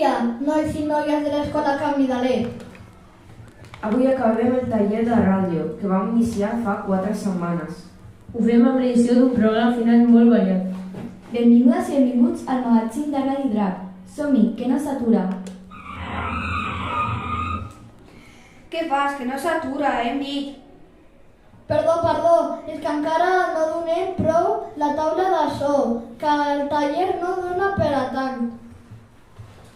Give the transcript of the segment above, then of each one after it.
dia, nois i noies de l'Escola Canvi d'Alet. Avui acabem el taller de ràdio, que vam iniciar fa 4 setmanes. Ho fem amb l'edició d'un programa final molt variat. Benvingudes i benvinguts al magazín de Ràdio Drac. Som-hi, que no s'atura. Què fas? Que no s'atura, hem dit. Perdó, és que encara no donem prou la taula de so, que el taller no dona per a tant.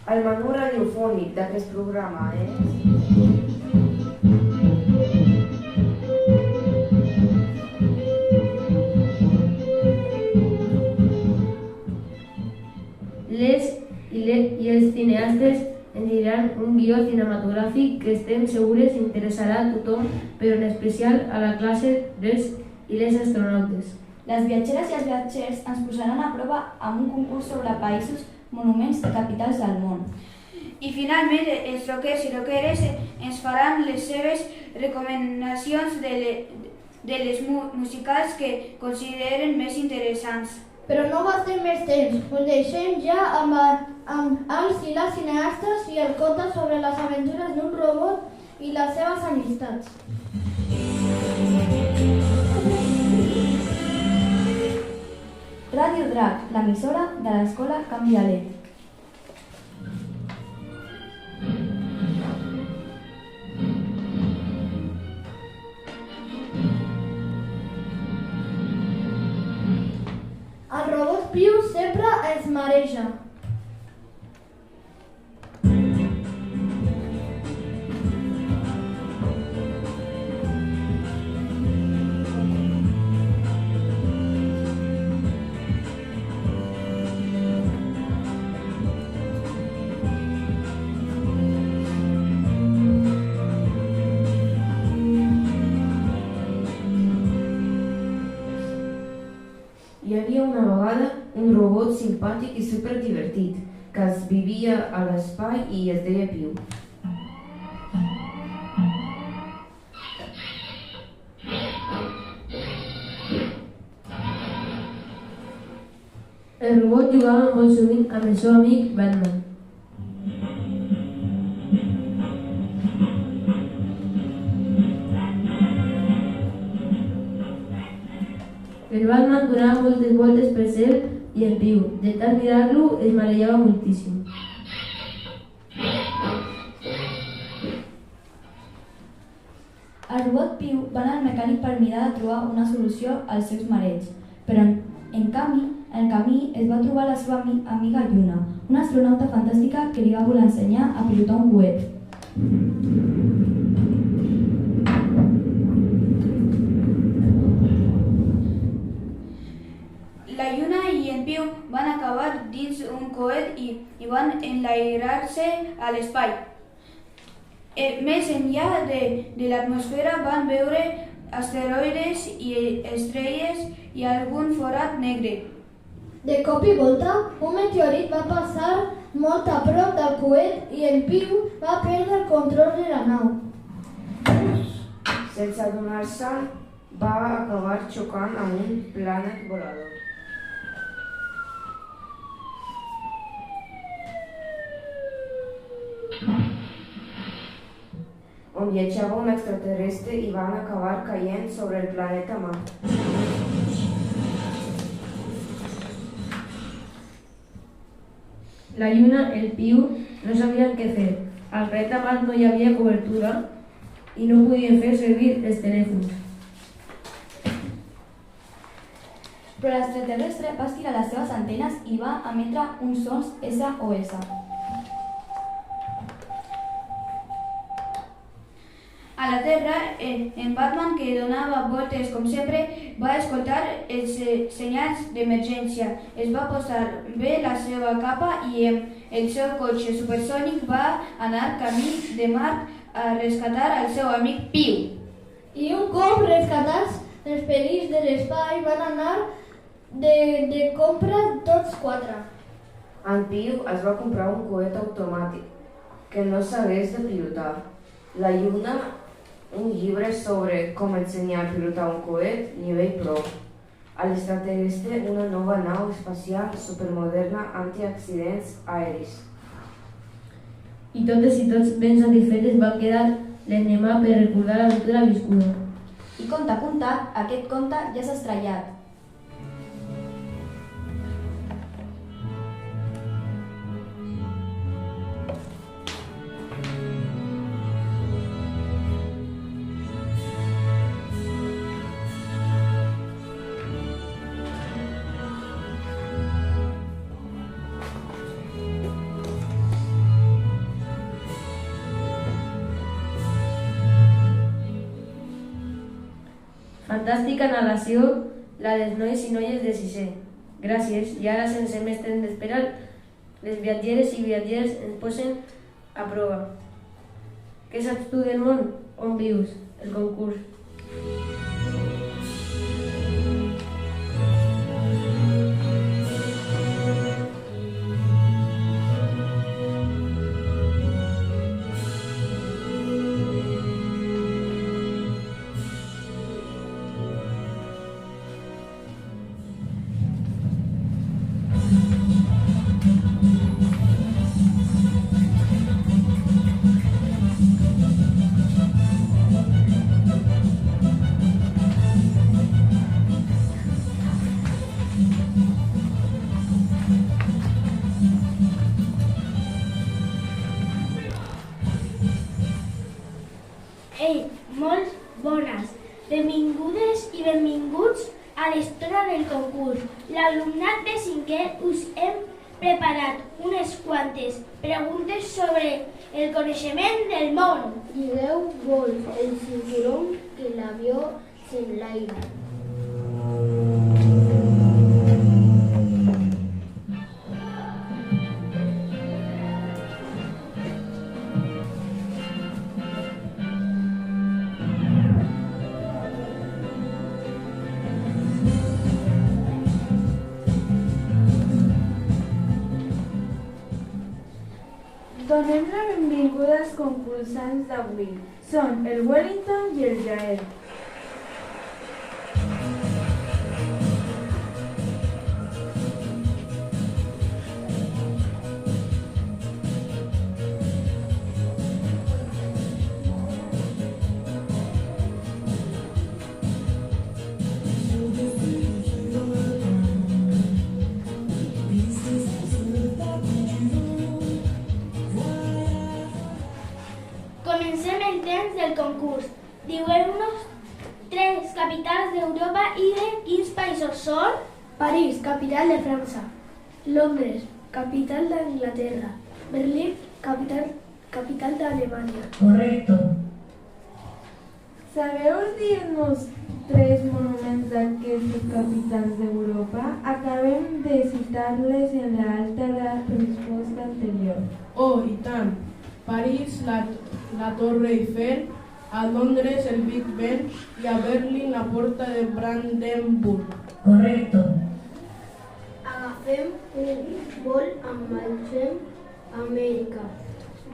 El menú radiofònic d'aquest programa és... I els cineastes ens diran un guió cinematogràfic que estem segures interessarà a tothom, però en especial a la classe dels i les astronautes. Les viatgeres i els viatgers ens posaran a prova amb un concurs sobre països, monuments i capitals del món. I finalment els rockers i rockeres ens faran les seves recomanacions de les musicals que consideren més interessants. Però no gastem més temps, us deixem ja amb els i les cineastes i el conte sobre les aventures d'un robot i les seves amistats. Ràdio Drac, l'emissora de l'Escola Canvi d'Alet. El robot Piu sempre ens mareja. Hi havia una vegada un robot simpàtic i superdivertit que es vivia a l'espai i es deia Piu. El robot jugava molt sovint amb el seu amic Batman. El Batman donava moltes voltes per cel i en Piu, de tant mirar-lo, es marejava moltíssim. El robot Piu va anar al mecànic per mirar de trobar una solució als seus marejos, però en el camí es va trobar la seva amiga Lluna, una astronauta fantàstica que li va voler ensenyar a pilotar un coet. La Lluna i en Piu van acabar dins un coet i van enlairar-se a l'espai. Més enllà de l'atmosfera van veure asteroides i estrelles i algun forat negre. De cop i volta, un meteorit va passar molt a prop del coet i en Piu va perdre el control de la nau. Sense adonar-se'n, va acabar xocant amb un plànet volador. On viatjava un extraterrestre i van acabar caient sobre el planeta Mart. La Lluna, el Piu, no sabien què fer. Al planeta Mart no hi havia cobertura i no podien fer servir els telèfons. Però l'extraterrestre va estirar les seves antenes i va emetre uns sons SOS. A la Terra, en Batman, que donava voltes com sempre, va escoltar els senyals d'emergència. Es va posar bé la seva capa i amb el seu cotxe supersònic va anar camí de Mart a rescatar el seu amic Piu. I un cop rescatats, els perills de l'espai van anar de compra tots 4. En Piu es va comprar un coet automàtic que no s'hagués de pilotar. La Lluna, un llibre sobre com ensenyar a pilotar un coet nivell pro. A l'extraterrestre, una nova nau espacial supermoderna antiaccidents aeris. i totes i tots ben satisfetes van quedar l'endemà per recordar l'aventura viscuda. I conte contat, aquest conte ja s'ha estrellat. Fantàstica narració, la dels nois i noies de sisè. Gràcies, i ara sense més temps d'esperar, les viatgeres i viatgers ens posen a prova. Què saps tu del món? On vius? El concurs. Ei, molt bones! Benvingudes i benvinguts a l'estona del concurs. L'alumnat de cinquè us hem preparat unes quantes preguntes sobre el coneixement del món. Digueu golf, el cinturó i l'avió s'enlaira. Donem la benvinguda als concursants d'avui. Són el Wellington i el Jael. Comencem el temps del concurs. Digueu-nos 3 capitals d'Europa i de quins països són? París, capital de França. Londres, capital d'Anglaterra. Berlín, capital d'Alemanya. Correcto. Sabeu dir-nos 3 monuments d'aquestes capitals d'Europa? Acabem de citar-les en l'altra resposta anterior. Oh, i tant! París, la Torre Eiffel, a Londres el Big Ben i a Berlín la Porta de Brandenburg. Correcto. Agafem un vol amb marxem a Amèrica.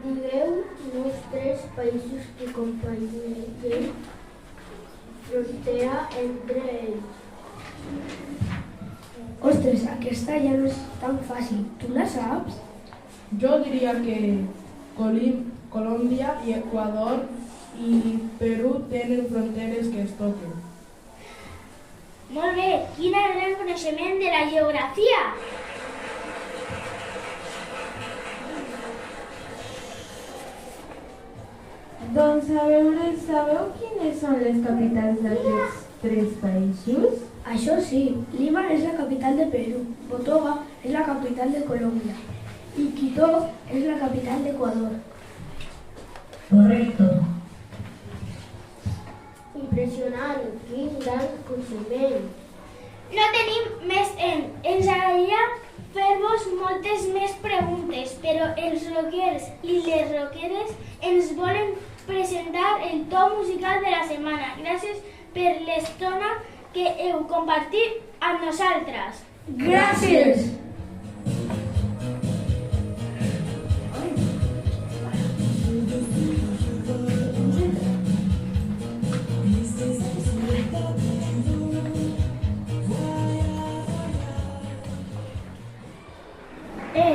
Digueu-nos 3 països que comparteixen frontera entre ells. Ostres, aquesta ja no és tan fàcil. Tu la saps? Jo diria que Colòmbia i Equador i Perú tenen fronteres que es toquen. Molt bé, quin és el gran coneixement de la geografia? Doncs sabeu quines són les capitals d'aquests 3 països? Això sí, Lima és la capital de Perú, Bogotá és la capital de Colòmbia i Quito és la capital d'Equador. Correcto. Impressionant, quin gran coneixement. No tenim més temps. Ens agradaria fer-vos moltes més preguntes, però els rockers i les rockeres ens volen presentar el to musical de la setmana. Gràcies per l'estona que heu compartit amb nosaltres. Gràcies!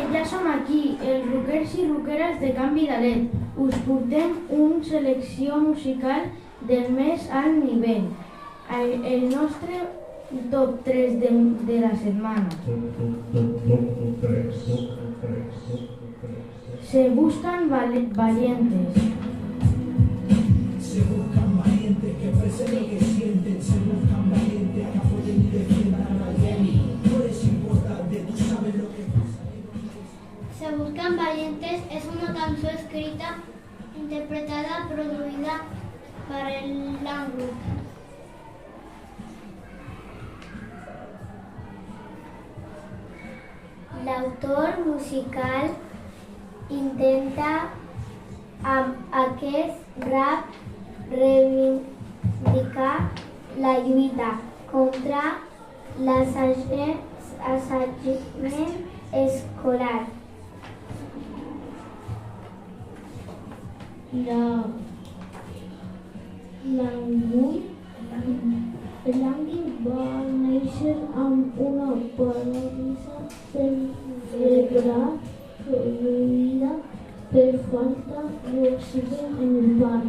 Ja som aquí. Aquí, els roquers i roqueres de Can Vidalet, us portem una selecció musical del més alt nivell. El nostre top 3 de la setmana. Se buscan valientes. Se buscan valientes que expresen lo que sienten. Se buscan valientes que apoyen y defiendan al débil. No les importa, tú sabes lo que pasa. Se buscan valientes es una canción escrita, interpretada, producida para el Langwood. L'autor musical intenta amb aquest rap reivindicar la lluita contra l'assetjament escolar. Langwood va néixer amb una paràlisi cerebral produïda per falta d'oxigen en el parc.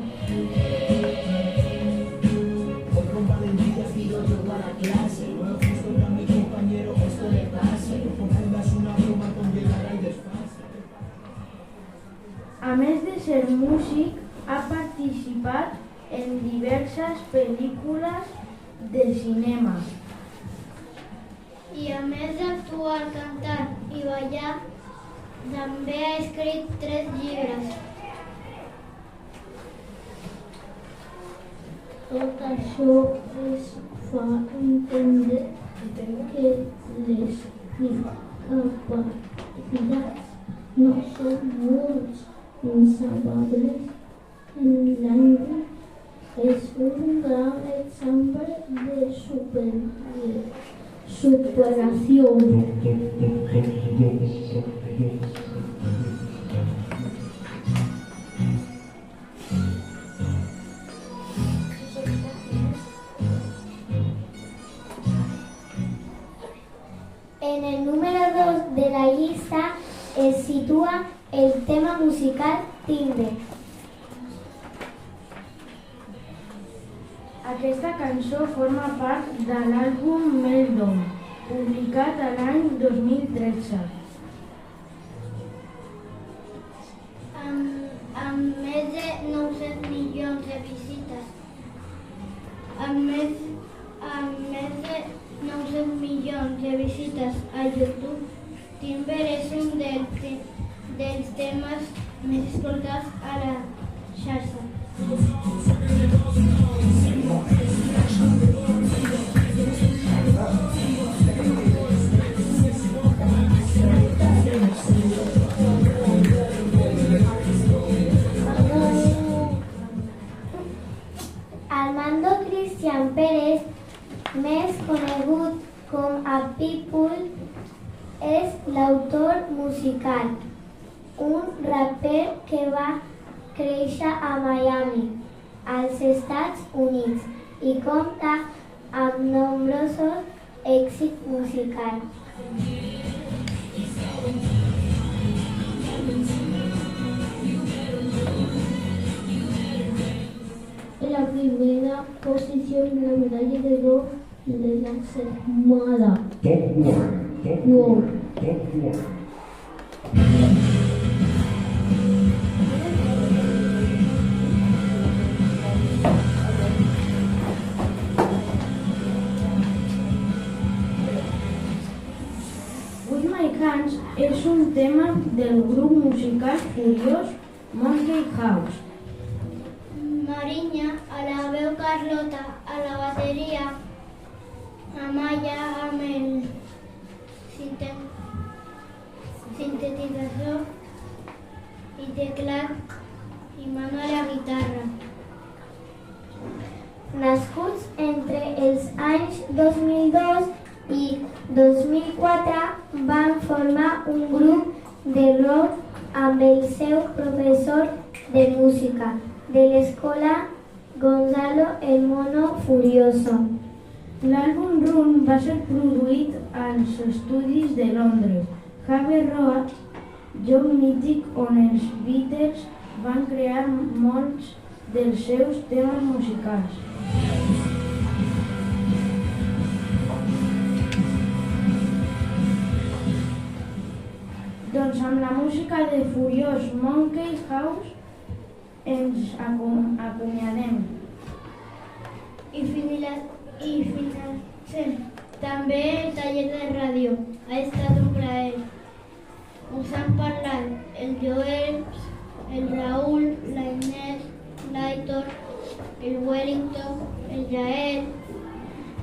Hoy con valentía pido yo a la clase. No es justo que a mi compañero esto le pase. No confundas una broma con llegar al desfase. A més de ser músic, ha participat en diverses pel·lícules de cinema. I a més d'actuar, cantar i ballar, també ha escrit 3 llibres. Tot això es fa entendre que les incapacitats no són molt insalvables. Langwood és un gran exemple de superació. En el número 2 de la llista es situa el tema musical Timbre. Aquesta cançó forma part de l'àlbum Meltdown, publicat l'any 2013. Amb més de 900 milions de visites. Amb més de 900 milions de visites a YouTube, Timber és un dels temes més escoltats a la xarxa. Armando Cristian Pérez, més conegut com a Pitbull, és l'autor musical, un raper que va créixer a Miami, als Estats Units, i compta amb nombrosos èxits musicals. La primera posición en la medalla de oro de la semana. Top 1. With My Hands és un tema del grup musical Furiós Monkey House. Mariña a la veu, Carlota a la bateria, Amaya amb el sintetitzador i teclat i Manu a la guitarra. Nascuts entre els anys 2002 i 2004, van formar un grup de rock amb el seu professor de música de l'escola Gonzalo el Mono Furioso. L'àlbum Run va ser produït als estudis de Londres. Javier Roa joc mític on els Beatles van crear molts dels seus temes musicals. Doncs amb la música de Furious Monkey House ens acomiadem. I financem també el taller de ràdio. Ha estat un plaer. Us han parlat el Joel, el Raúl, la Inés, l'Aitor, el Wellington, el Jael,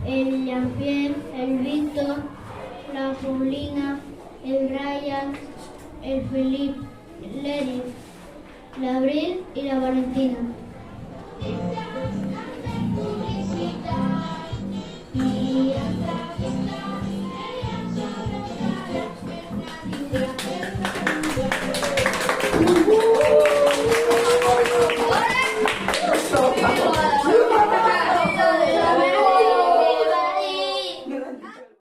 el Jean-Pierre, el Víctor, la Paulina, el Ryan, el Felip, l'Eric, l'Abril i la Valentina.